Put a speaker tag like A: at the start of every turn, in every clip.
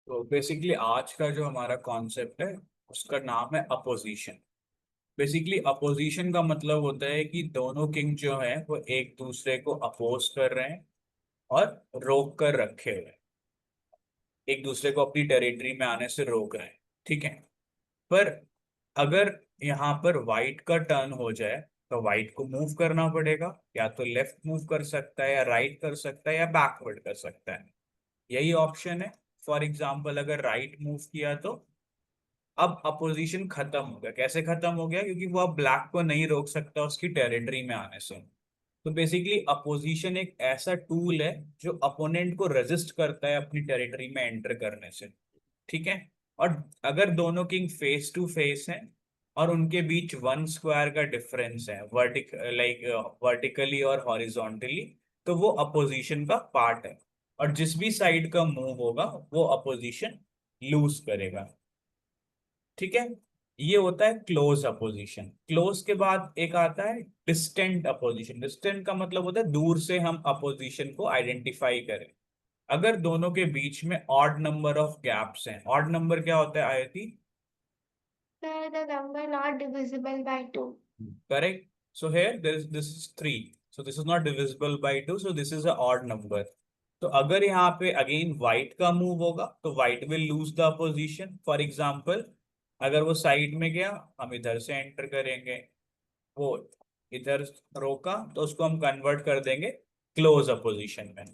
A: तो बेसिकली आज का जो हमारा कॉन्सेप्ट है उसका नाम है अपोजिशन। बेसिकली अपोजिशन का मतलब होता है कि दोनों किंग जो है वो एक दूसरे को अपोज कर रहे हैं और रोक कर रखे हुए हैं, एक दूसरे को अपनी टेरिटरी में आने से रोक रहे हैं। ठीक है। पर अगर यहाँ पर वाइट का टर्न हो जाए तो वाइट को मूव करना पड़ेगा, या तो लेफ्ट मूव कर सकता है या राइट कर सकता है या बैकवर्ड कर सकता है। यही ऑप्शन है। फॉर एग्जाम्पल अगर राइट मूव किया तो अब अपोजिशन खत्म हो गया। कैसे खत्म हो गया? क्योंकि वो अब ब्लैक को नहीं रोक सकता उसकी टेरिटरी में आने से। तो बेसिकली अपोजिशन एक ऐसा टूल है जो अपोनेंट को रेजिस्ट करता है अपनी टेरिटरी में एंटर करने से। ठीक है। और अगर दोनों किंग फेस टू फेस हैं और उनके बीच वन स्क्वायर का डिफरेंस है, वर्टिकली और हॉरिजॉन्टली, तो वो अपोजिशन का पार्ट है। और जिस भी साइड का मूव होगा वो अपोजिशन लूज करेगा। ठीक है। ये होता है क्लोज अपोजिशन। क्लोज के बाद एक आता है डिस्टेंट अपोजिशन। डिस्टेंट का मतलब होता है दूर से हम अपोजिशन को आइडेंटिफाई करें। अगर दोनों के बीच में ऑड नंबर ऑफ गैप्स हैं। ऑड नंबर क्या होता है Ayati?
B: The number not divisible by 2.
A: Correct. So here this is 3. So this is not divisible by 2. So this is a odd number. तो अगर यहाँ पे अगेन व्हाइट का मूव होगा तो white will lose the position. For example अगर वो side में गया, हम इधर से एंटर करेंगे, वो इधर रोका तो उसको हम कन्वर्ट कर देंगे क्लोज अपोजिशन में।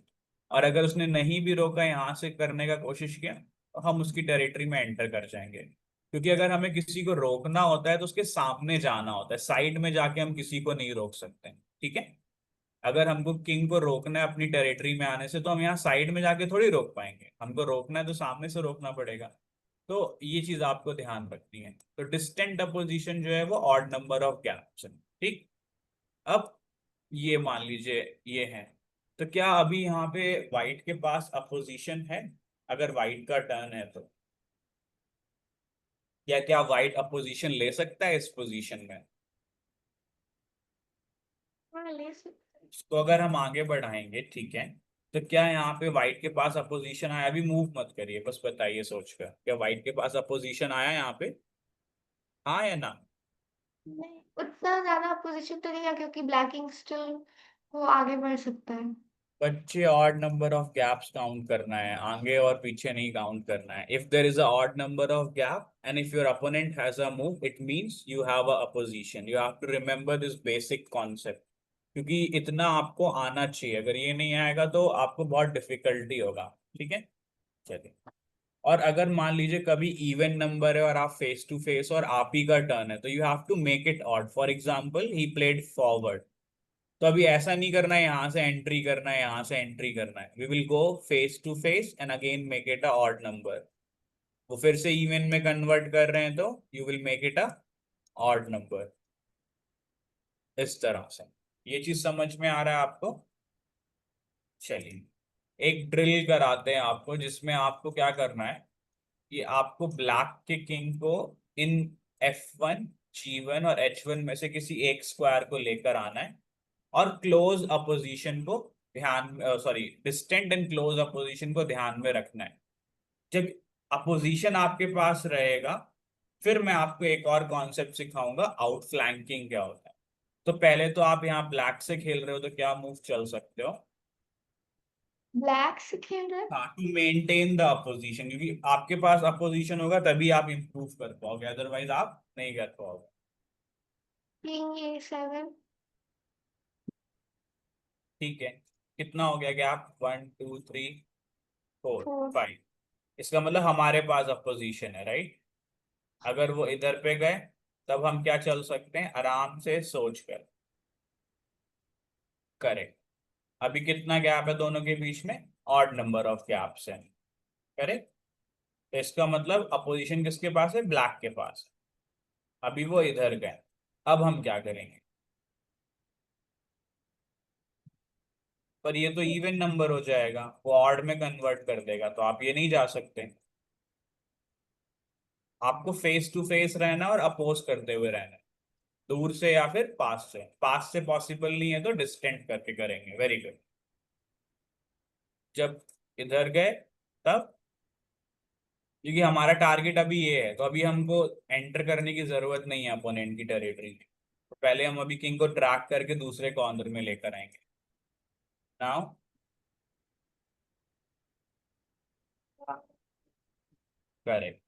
A: और अगर उसने नहीं भी रोका, यहाँ से करने का कोशिश किया, तो हम उसकी टेरिटरी में एंटर कर जाएंगे। क्योंकि अगर हमें किसी को रोकना होता है तो उसके सामने जाना होता है, साइड में जाके हम किसी को नहीं रोक सकते। ठीक है। अगर हमको किंग को रोकना है अपनी टेरिटरी में आने से तो हम यहाँ साइड में जाके थोड़ी रोक पाएंगे। हमको रोकना है तो सामने से रोकना पड़ेगा। तो ये चीज आपको ध्यान रखनी है। तो डिस्टेंट अपोजिशन जो है वो ऑड नंबर ऑफ गैप्स है। ठीक। अब ये मान लीजिए ये है। तो क्या अभी यहाँ पे व्हाइट के पास अपोजिशन है? अगर व्हाइट का टर्न है तो या क्या व्हाइट अपोजिशन ले सकता है इस पोजीशन में?
B: हाँ, ले सकते हैं।
A: तो अगर हम आगे बढ़ाएंगे, ठीक है, तो क्या यहाँ पे व्हाइट के पास अपोजिशन आया? अभी मूव मत करिए, बस बताइए सोचकर, क्या व्हाइट के पास अपोजिशन आया यहाँ पे? हाँ या ना?
B: नहीं, उतना ज्यादा पोजीशन तो नहीं है क्योंकि ब्लैकिंग स्टिल वो आगे बढ़ सकता है।
A: बच्चे odd number of gaps count करना है, आगे और पीछे नहीं काउंट करना है। If there is a odd number of gap and if your opponent has a move, it means you have a opposition. You have to remember this basic concept, क्योंकि इतना आपको आना चाहिए। अगर ये नहीं आएगा तो आपको बहुत डिफिकल्टी होगा। ठीक है। चलिए। और अगर मान लीजिए कभी इवन नंबर है और आप फेस टू फेस और आप ही का टर्न है, तो you have to make it odd. For example he played forward, तो अभी ऐसा नहीं करना है यहाँ से एंट्री करना है, यहाँ से एंट्री करना है। We will go face to face and again make it a odd number. वो फिर से इवन में कन्वर्ट कर रहे हैं तो you will make it a odd number. इस तरह से ये चीज समझ में आ रहा है आपको? चलिए एक ड्रिल कराते हैं आपको, जिसमें आपको क्या करना है कि आपको ब्लैक के किंग को इन F1, G1 और H1 में से किसी एक स्क्वायर को लेकर आना है और क्लोज अपोजिशन को ध्यान, sorry, distant and close opposition को ध्यान में रखना है। जब अपोजिशन आपके पास रहेगा फिर मैं आपको एक और कॉन्सेप्ट सिखाऊंगा, आउटफ्लैंकिंग क्या होता है। तो पहले तो आप यहाँ ब्लैक से खेल रहे हो तो क्या मूव चल सकते हो?
B: ब्लैक से खेल रहे हैं।
A: हाँ, टू मेंटेन द अपोजिशन, क्योंकि आपके पास अपोजिशन होगा तभी आप इंप्रूव कर पाओगे, अदरवाइज आप नहीं कर पाओगे।
B: King A7।
A: ठीक है। कितना हो गया गैप? 1 2 3 4
B: 4।
A: 5। इसका मतलब हमारे पास अपोजिशन है, राइट? अगर वो इधर पे गए तब हम क्या चल सकते हैं, आराम से सोच कर करें। अभी कितना गैप है दोनों के बीच में? ऑड नंबर ऑफ गैप्स है। करेक्ट। तो इसका मतलब अपोजिशन किसके पास है? ब्लैक के पास है। अभी वो इधर गए, अब हम क्या करेंगे? पर ये तो इवन नंबर हो जाएगा, वो ऑड में कन्वर्ट कर देगा, तो आप ये नहीं जा सकते। आपको फेस टू फेस रहना और अपोज करते हुए रहना है। दूर से या फिर पास से। पास से पॉसिबल नहीं है तो डिस्टेंट करके करेंगे। Very good. जब इधर गए तब क्योंकि हमारा टारगेट अभी ये है, तो अभी हमको एंटर करने की जरूरत नहीं है अपोनेंट की टेरिटरी में। तो पहले हम अभी किंग को ट्रैक करके दूसरे कॉर्नर में लेकर आएंगे। Now correct,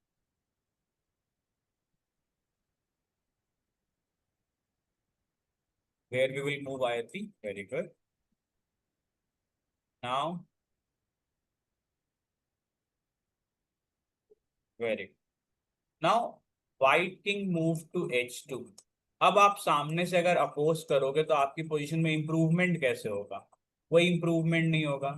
A: where we will move Ayati, very good. Now very good. Now white king move to H2। अब आप सामने से अगर अपोज करोगे तो आपकी पोजीशन में इंप्रूवमेंट कैसे होगा? कोई इंप्रूवमेंट नहीं होगा।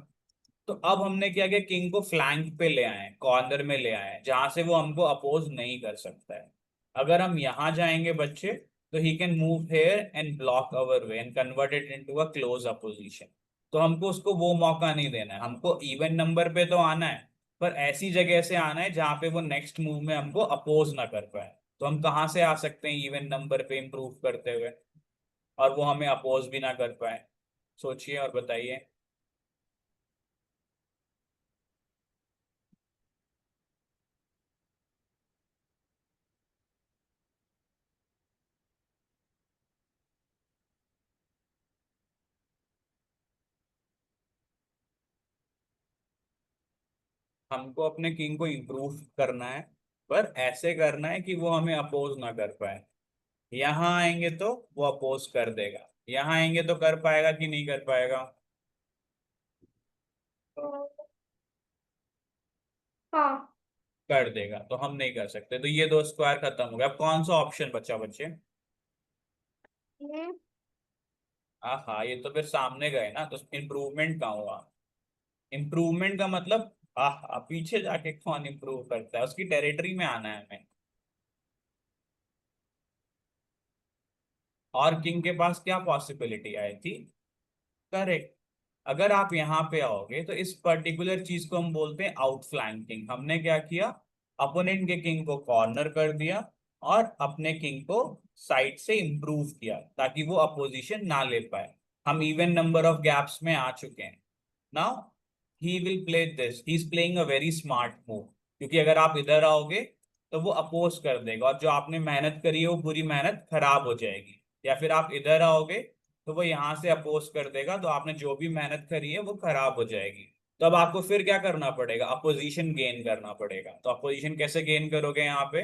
A: तो अब हमने क्या किया, किंग को फ्लैंक पे ले आए, कॉर्नर में ले आए, जहां से वो हमको अपोज नहीं कर सकता है। अगर हम यहाँ जाएंगे बच्चे, तो he can move here and block our way and convert it into a close opposition. तो हमको उसको वो मौका नहीं देना है, हमको इवन नंबर पे तो आना है, पर ऐसी जगह से आना है जहां पे वो नेक्स्ट मूव में हमको अपोज ना कर पाए। तो हम कहाँ से आ सकते हैं इवन नंबर पे इंप्रूव करते हुए, और वो हमें अपोज भी ना कर पाए? सोचिए और बताइए। हमको अपने किंग को इम्प्रूव करना है, पर ऐसे करना है कि वो हमें अपोज ना कर पाए। यहाँ आएंगे तो वो अपोज कर देगा, यहाँ आएंगे तो कर पाएगा कि नहीं कर पाएगा?
B: हाँ।
A: कर देगा, तो हम नहीं कर सकते। तो ये दो स्क्वायर खत्म हो गया। अब कौन सा ऑप्शन बचा बच्चे?
B: ये
A: हाँ हाँ, ये तो फिर सामने गए ना, तो इम्प्रूवमेंट कहाँ हुआ? इम्प्रूवमेंट का मतलब, हाँ, पीछे जाके कौन इम्प्रूव करता है, उसकी टेरिटरी में आना है हमें। और किंग के पास क्या पॉसिबिलिटी आई थी? करेक्ट। अगर आप यहाँ पे आओगे तो इस पर्टिकुलर चीज को हम बोलते हैं आउटफ्लैंकिंग। हमने क्या किया, अपोनेंट के किंग को कॉर्नर कर दिया और अपने किंग को साइड से इंप्रूव किया ताकि वो अपोजिशन ना ले पाए। हम इवन नंबर ऑफ गैप्स में आ चुके हैं। Now he will play this, he is playing a very smart move, क्योंकि अगर आप इधर आओगे तो वो अपोज कर देगा और जो आपने मेहनत करी है वो पूरी मेहनत खराब हो जाएगी। या फिर आप इधर आओगे तो वो यहाँ से अपोज कर देगा, तो आपने जो भी मेहनत करी है वो खराब हो जाएगी। तो अब आपको फिर क्या करना पड़ेगा, अपोजिशन गेन करना पड़ेगा। तो अपोजिशन कैसे गेन करोगे यहाँ पे?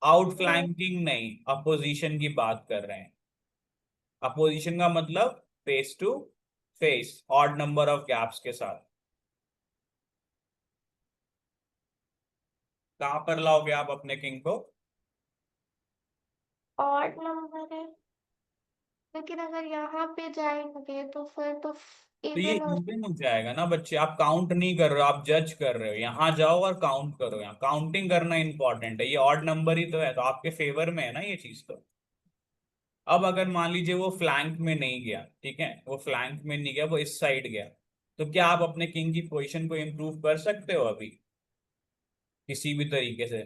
A: आउट फ्लैंकिंग नहीं, अपोजिशन की बात कर रहे हैं। अपोजिशन का मतलब face to face, odd number of gaps के साथ। कहाँ पर लाओगे आप अपने किंग को?
B: ऑड नंबर है, लेकिन अगर यहाँ पे जाएंगे तो फिर तो
A: तो ये
B: इवन हो
A: इवन हो जाएगा ना बच्चे, आप काउंट नहीं कर रहे हो, आप जज कर रहे हो। यहाँ जाओ और काउंट करो, यहाँ काउंटिंग करना इंपॉर्टेंट है। ये ऑड नंबर ही तो है, तो आपके फेवर में है ना ये चीज तो। अब अगर मान लीजिए वो फ्लैंक में नहीं गया, ठीक है, वो फ्लैंक में नहीं गया, वो इस साइड गया, तो क्या आप अपने किंग की पोजीशन को इम्प्रूव कर सकते हो अभी किसी भी तरीके से?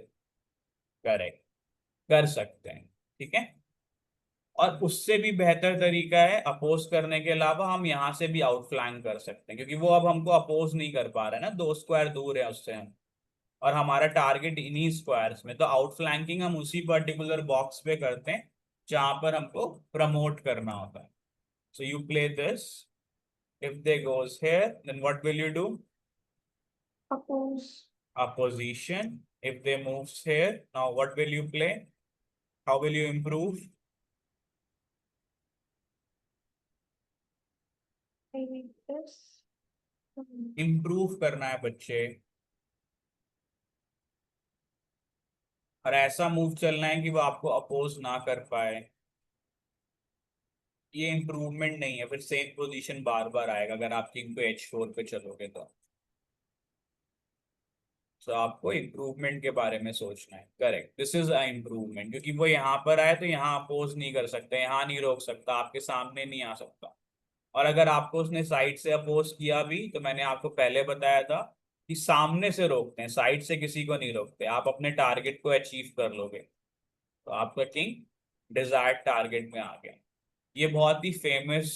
A: करेक्ट, कर सकते हैं, ठीक है। और उससे भी बेहतर तरीका है अपोज करने के अलावा, हम यहाँ से भी आउट फ्लैंक कर सकते हैं, क्योंकि वो अब हमको अपोज नहीं कर पा रहे हैं ना, 2 स्क्वायर दूर है उससे हम। और हमारा टारगेट इन्हीं स्क्वायर्स में, तो आउट फ्लैंकिंग हम उसी पर्टिकुलर बॉक्स पे करते हैं जहां पर हमको प्रमोट करना होता है। So you play this, if they goes here then what will you do?
B: Oppose.
A: Opposition. If they moves here, now what will you play? How will you improve? Improve करना है बच्चे, और ऐसा मूव चलना है कि वो आपको अपोज ना कर पाए। ये इम्प्रूवमेंट नहीं है, फिर सेम पोजीशन बार बार आएगा अगर आप किंग को H4 पे चलोगे तो आपको इम्प्रूवमेंट के बारे में सोचना है। Correct, this is a improvement, क्योंकि वो यहाँ पर आए तो यहाँ अपोज नहीं कर सकते, यहाँ नहीं रोक सकता, आपके सामने नहीं आ सकता। और अगर आपको उसने साइड से अपोज किया भी, तो मैंने आपको पहले बताया था कि सामने से रोकते हैं, साइड से किसी को नहीं रोकते। आप अपने टारगेट को अचीव कर लोगे तो आपका किंग डिजायर्ड टारगेट में आ गया। ये बहुत ही फेमस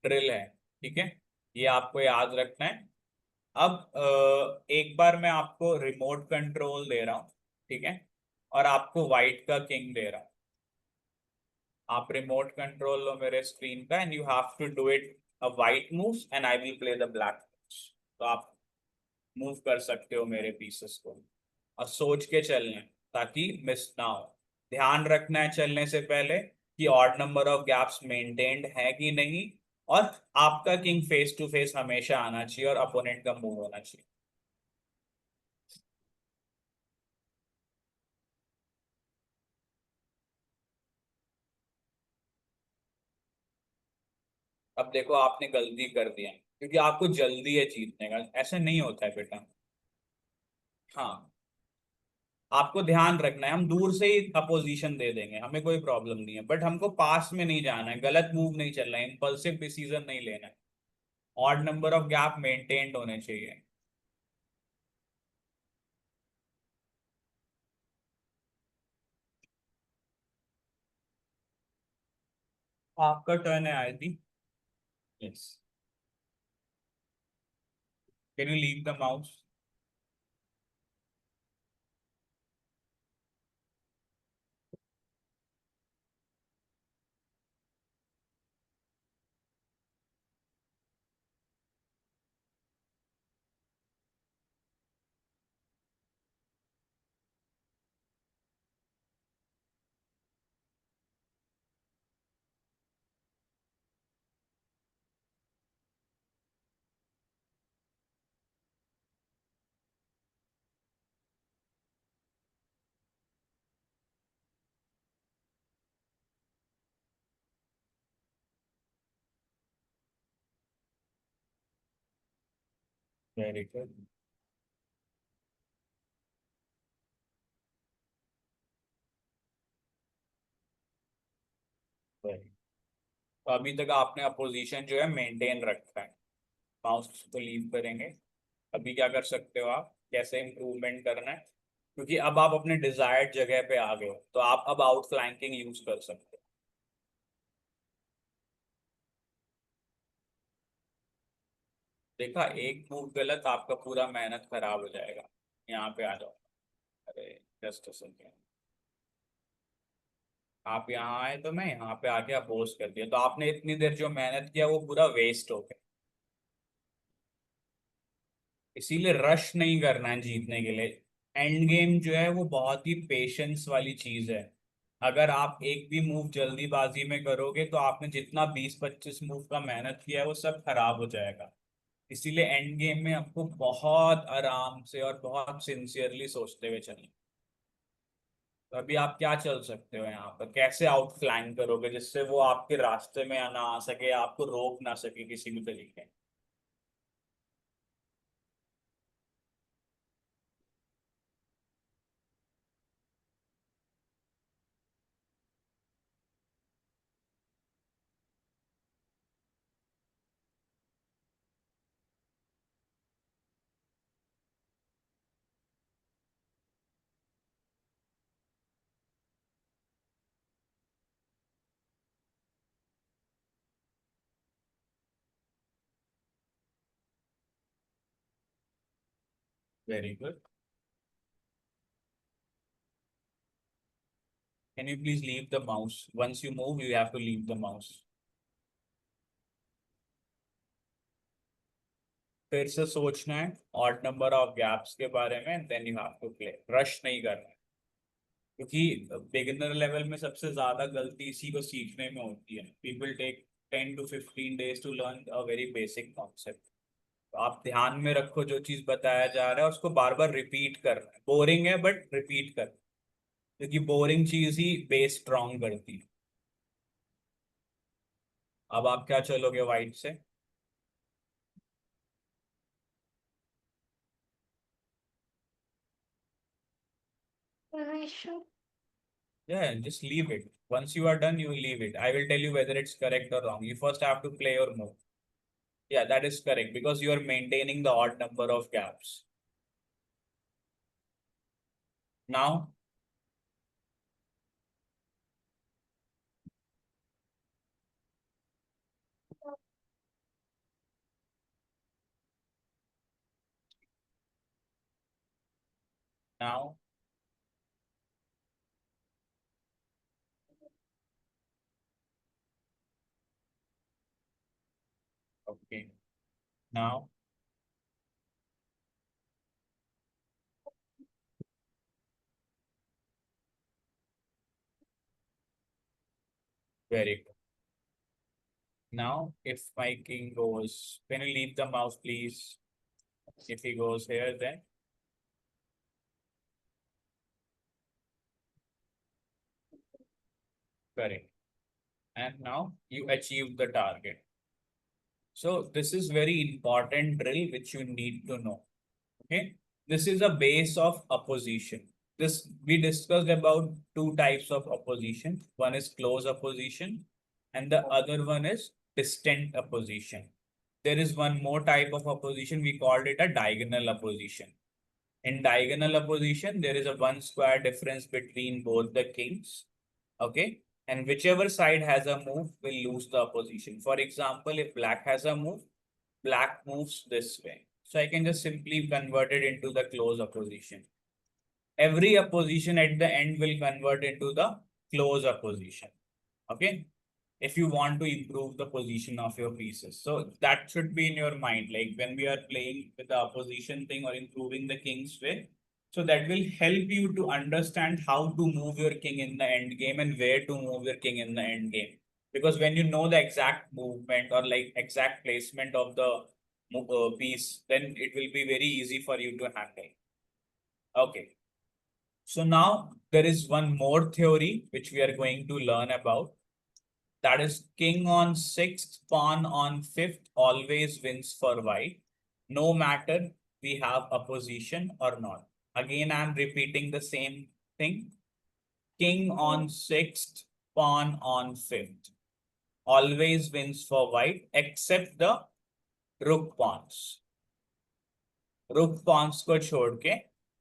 A: ड्रिल है, ठीक है, ये आपको याद रखना है। अब एक बार मैं आपको रिमोट कंट्रोल दे रहा हूँ, ठीक है, और आपको वाइट का किंग दे रहा हूँ। आप रिमोट कंट्रोल लो मेरे स्क्रीन का, and you have to do it a white move and I will play the black. तो आप मूव कर सकते हो मेरे पीसेस को, और सोच के चलना है ताकि मिस ना हो। ध्यान रखना है चलने से पहले कि odd number of gaps maintained है कि नहीं, और आपका किंग फेस टू फेस हमेशा आना चाहिए और अपोनेंट का मूव होना चाहिए। अब देखो आपने गलती कर दिया है, क्योंकि आपको जल्दी है जीतने का, ऐसे नहीं होता है बेटा। हाँ, आपको ध्यान रखना है, हम दूर से ही अपोजिशन दे देंगे, हमें कोई प्रॉब्लम नहीं है, बट हमको पास में नहीं जाना है, गलत मूव नहीं चलना है, इम्पल्सिव डिसीजन नहीं लेना है। Odd number of gap maintained होने चाहिए। आपका टर्न है Ayati. Yes. Can you leave the mouse? Very good. Very. तो अभी तक आपने अपोजिशन जो है मेंटेन रखा है। माउस को लीव करेंगे। अभी क्या कर सकते हो आप, कैसे इम्प्रूवमेंट करना है, क्योंकि अब आप अपने डिजायर्ड जगह पे आ गए हो, तो आप अब आउट फ्लैंकिंग यूज कर सकते हो। देखा, एक मूव गलत, आपका पूरा मेहनत खराब हो जाएगा। यहाँ पे आ जाओ। अरे, जस्ट अ सेकेंड। आप यहाँ आए तो मैं यहाँ पे आके अपोज कर दिया, तो आपने इतनी देर जो मेहनत किया वो पूरा वेस्ट हो गया। इसीलिए रश नहीं करना है जीतने के लिए। एंड गेम जो है वो बहुत ही पेशेंस वाली चीज है। अगर आप एक भी मूव जल्दीबाजी में करोगे तो आपने जितना 20-25 मूव का मेहनत किया है वो सब खराब हो जाएगा। इसीलिए एंड गेम में आपको बहुत आराम से और बहुत सिंसियरली सोचते हुए चलना। तो अभी आप क्या चल सकते हो यहाँ पर, कैसे आउट फ्लैंक करोगे जिससे वो आपके रास्ते में आना आ सके, आपको रोक ना सके किसी भी तरीके। Very good. Can you please leave the mouse? Once you move you have to leave the mouse. फिर से सोचना है ऑड नंबर ऑफ गैप्स के बारे में, then you have to play. Rush नहीं करना है, क्योंकि बिगिनर लेवल में सबसे ज्यादा गलती इसी को सीखने में होती है। People take 10 to 15 days to learn a very basic concept. तो आप ध्यान में रखो, जो चीज बताया जा रहा है उसको बार बार रिपीट करना है। बोरिंग है बट रिपीट कर, क्योंकि बोरिंग चीज ही बेस स्ट्रांग करती है। अब आप क्या चलोगे वाइट से?
B: Position.
A: Yeah, just leave it. Once you are done, you will leave it. I will tell you whether it's correct or wrong. You first have to play your move. Yeah, that is correct because you are maintaining the odd number of gaps. Now, Now, okay. Now, very good. Now, if my king goes, can you leave the mouse, please? If he goes here, then correct. And now you achieve the target. So this is very important drill which you need to know. Okay. This is a base of opposition. This we discussed about two types of opposition. One is close opposition and the other one is distant opposition. There is one more type of opposition. We called it a diagonal opposition. In diagonal opposition, there is a one square difference between both the kings. Okay. And whichever side has a move will lose the opposition. For example, if black has a move, black moves this way. So I can just simply convert it into the close opposition. Every opposition at the end will convert into the close opposition. Okay. If you want to improve the position of your pieces. So that should be in your mind. Like when we are playing with the opposition thing or improving the king's way. So that will help you to understand how to move your king in the end game and where to move your king in the end game. Because when you know the exact movement or like exact placement of the piece, then it will be very easy for you to handle. Okay. So now there is one more theory which we are going to learn about. That is king on sixth, pawn on fifth always wins for white, no matter we have opposition or not. Again, I'm repeating the same thing. King on sixth, pawn on fifth always wins for white except the rook pawns. रुक Pond's को छोड़ के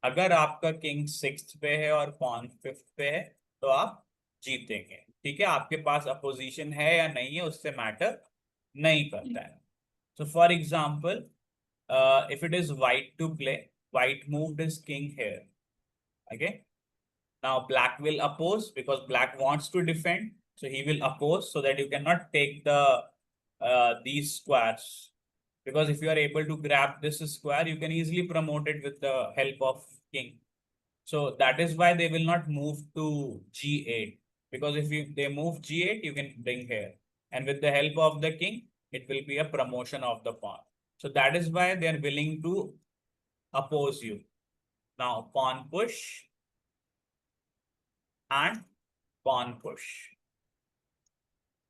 A: अगर आपका king sixth पे है और pawn fifth पे है तो आप जीतेंगे। ठीक है, आपके पास अपोजिशन है या नहीं है उससे मैटर नहीं करता है। So for example, if it is white to play, white moved his king here. Okay, now black will oppose because black wants to defend, so he will oppose so that you cannot take the these squares. Because if you are able to grab this square, you can easily promote it with the help of king. So that is why they will not move to g8. Because if they move g8, you can bring here. And with the help of the king, it will be a promotion of the pawn. So that is why they are willing to oppose you. Now pawn push and pawn push.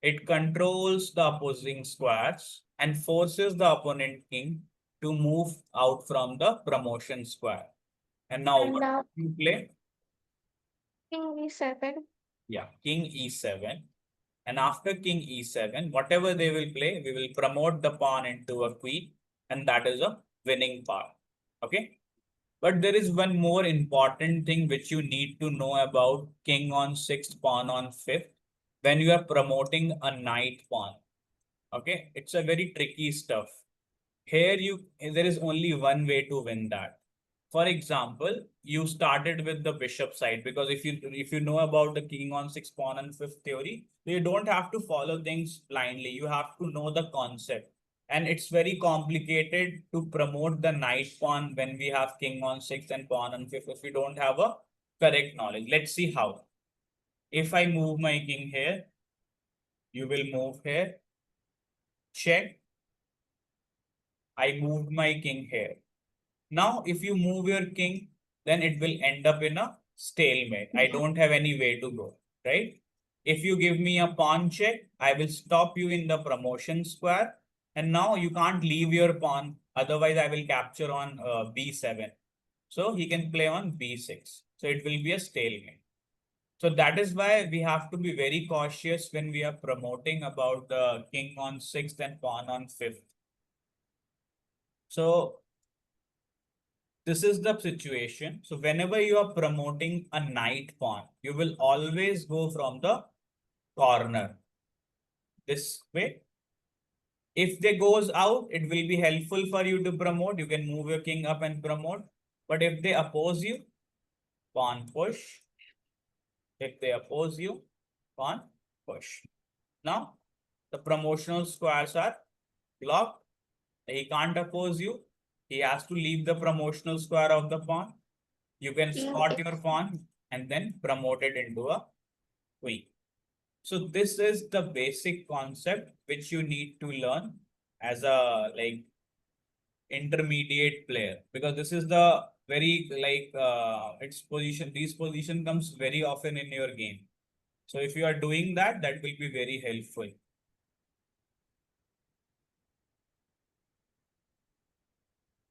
A: It controls the opposing squares and forces the opponent king to move out from the promotion square. And now
B: And
A: what
B: now
A: do you play?
B: king e7.
A: Yeah, king e7. And after king e7, whatever they will play, we will promote the pawn into a queen, and that is a winning part. Okay. But there is one more important thing which you need to know about king on sixth, pawn on fifth. When you are promoting a knight pawn, okay, it's a very tricky stuff. Here there is only one way to win that. For example, you started with the bishop side because if you know about the king on sixth, pawn on fifth theory, you don't have to follow things blindly. You have to know the concept. And it's very complicated to promote the knight pawn when we have king on sixth and pawn on fifth if we don't have a correct knowledge. Let's see how. If I move my king here, you will move here. Check. I moved my king here. Now, if you move your king, then it will end up in a stalemate. I don't have any way to go, right? If you give me a pawn check, I will stop you in the promotion square. And now you can't leave your pawn. Otherwise, I will capture on b7. So he can play on b6. So it will be a stalemate. So that is why we have to be very cautious when we are promoting about the king on sixth and pawn on fifth. So this is the situation. So whenever you are promoting a knight pawn, you will always go from the corner this way. If they goes out, it will be helpful for you to promote. You can move your king up and promote. But if they oppose you, pawn push. If they oppose you, pawn push. Now, the promotional squares are blocked. He can't oppose you. He has to leave the promotional square of the pawn. You can
B: King
A: spot your
B: is
A: pawn and then promote it into a queen. So this is the basic concept which you need to learn as a like intermediate player, because this is the very its position, these position comes very often in your game. So if you are doing that, that will be very helpful.